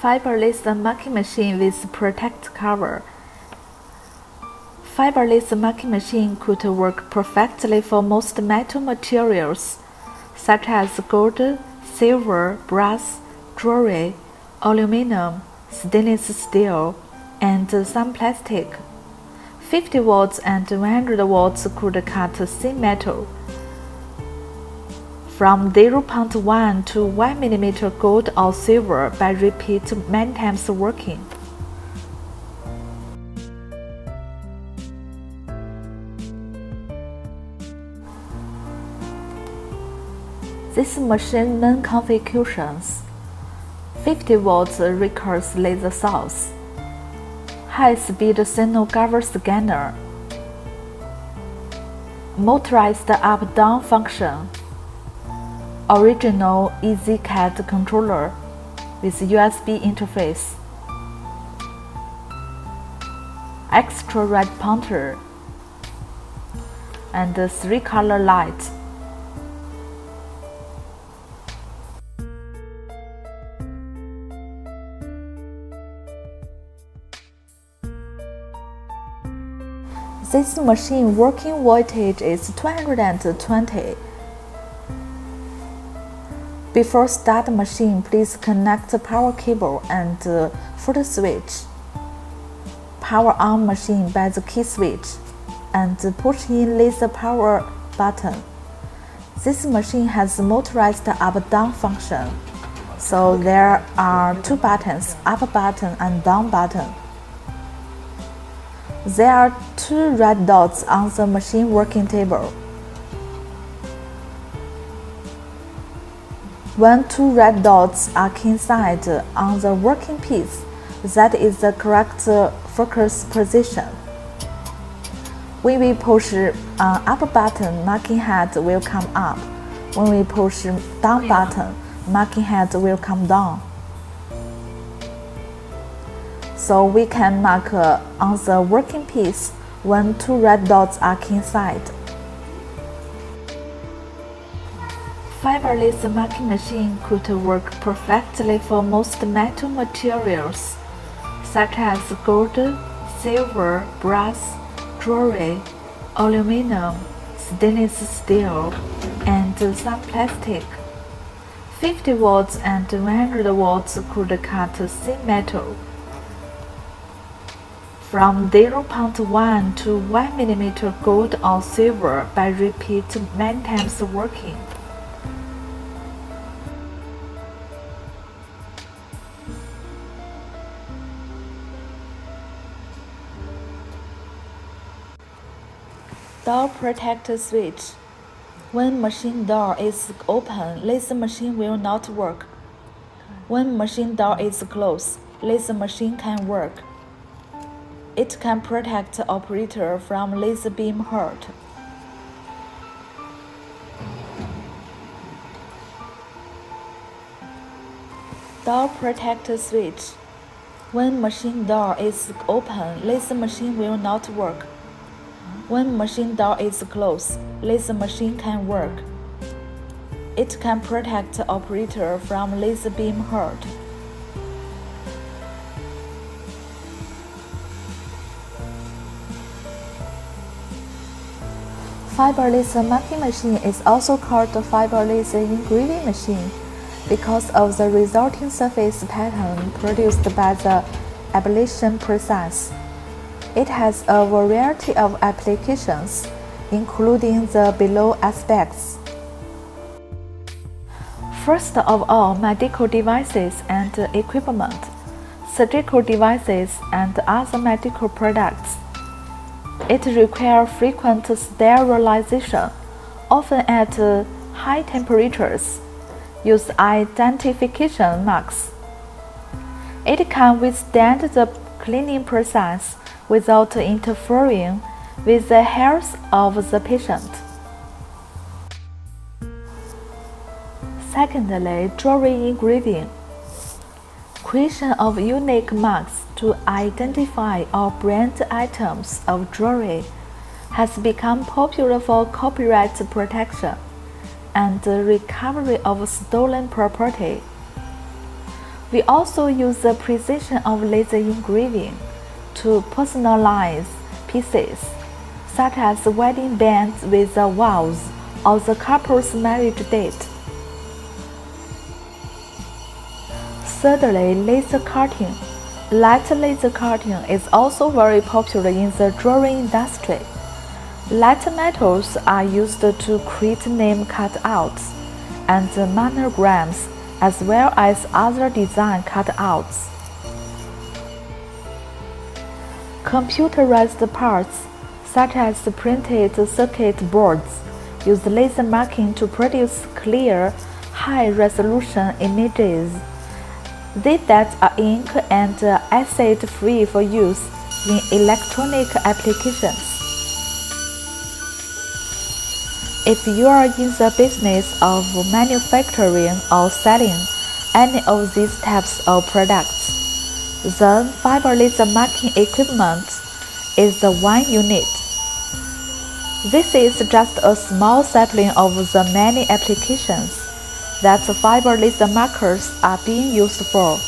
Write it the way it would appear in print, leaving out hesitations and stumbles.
Fiberless marking machine with protect cover. Fiberless marking machine could work perfectly for most metal materials, such as gold, silver, brass, jewelry, aluminum, stainless steel, and some plastic. 50 watts and 100 watts could cut thin metal. From 0.1 to 1 mm gold or silver by repeat many times working. This machine main configurations: 50 watts recurve laser source, high-speed signal cover scanner, motorized up-down function, original EasyCAD controller with USB interface, extra red pointer, and 3-color light. This machine working voltage is 220. Before start machine, please connect the power cable and photo switch. Power on machine by the key switch and push in laser power button. This machine has motorized up-down function, so there are 2 buttons, up button and down button. There are 2 red dots on the machine working table. When 2 red dots are inside on the working piece, that is the correct focus position. When we push up button, marking head will come up. When we push down button, marking head will come down. So we can mark on the working piece when 2 red dots are inside. Fiberless marking machine could work perfectly for most metal materials, such as gold, silver, brass, jewelry, aluminum, stainless steel, and some plastic. 50 watts and 100 watts could cut thin metal. From 0.1 to 1 mm gold or silver by repeat many times working. Door protector switch. When machine door is open, laser machine will not work. When machine door is closed, laser machine can work. It can protect the operator from laser beam hurt. Door protector switch. When machine door is open, laser machine will not work. When machine door is closed, laser machine can work. It can protect the operator from laser beam hurt. Fiberless marking machine is also called fiberless engraving machine because of the resulting surface pattern produced by the ablation process. It has a variety of applications, including the below aspects. First of all, medical devices and equipment, surgical devices, and other medical products. It requires frequent sterilization, often at high temperatures. Use identification marks. It can withstand the cleaning process without interfering with the health of the patient. Secondly, jewelry engraving. Creation of unique marks to identify or brand items of jewelry has become popular for copyright protection and the recovery of stolen property. We also use the precision of laser engraving to personalize pieces, such as wedding bands with the vows or the couple's marriage date. Thirdly, laser cutting. Light laser cutting is also very popular in the jewelry industry. Light metals are used to create name cutouts and monograms, as well as other design cutouts. Computerized parts, such as printed circuit boards, use laser marking to produce clear, high-resolution images. These that are ink and acid-free for use in electronic applications. If you are in the business of manufacturing or selling any of these types of products, then fiber laser marking equipment is the one you need. This is just a small sampling of the many applications that fiber laser markers are being used for.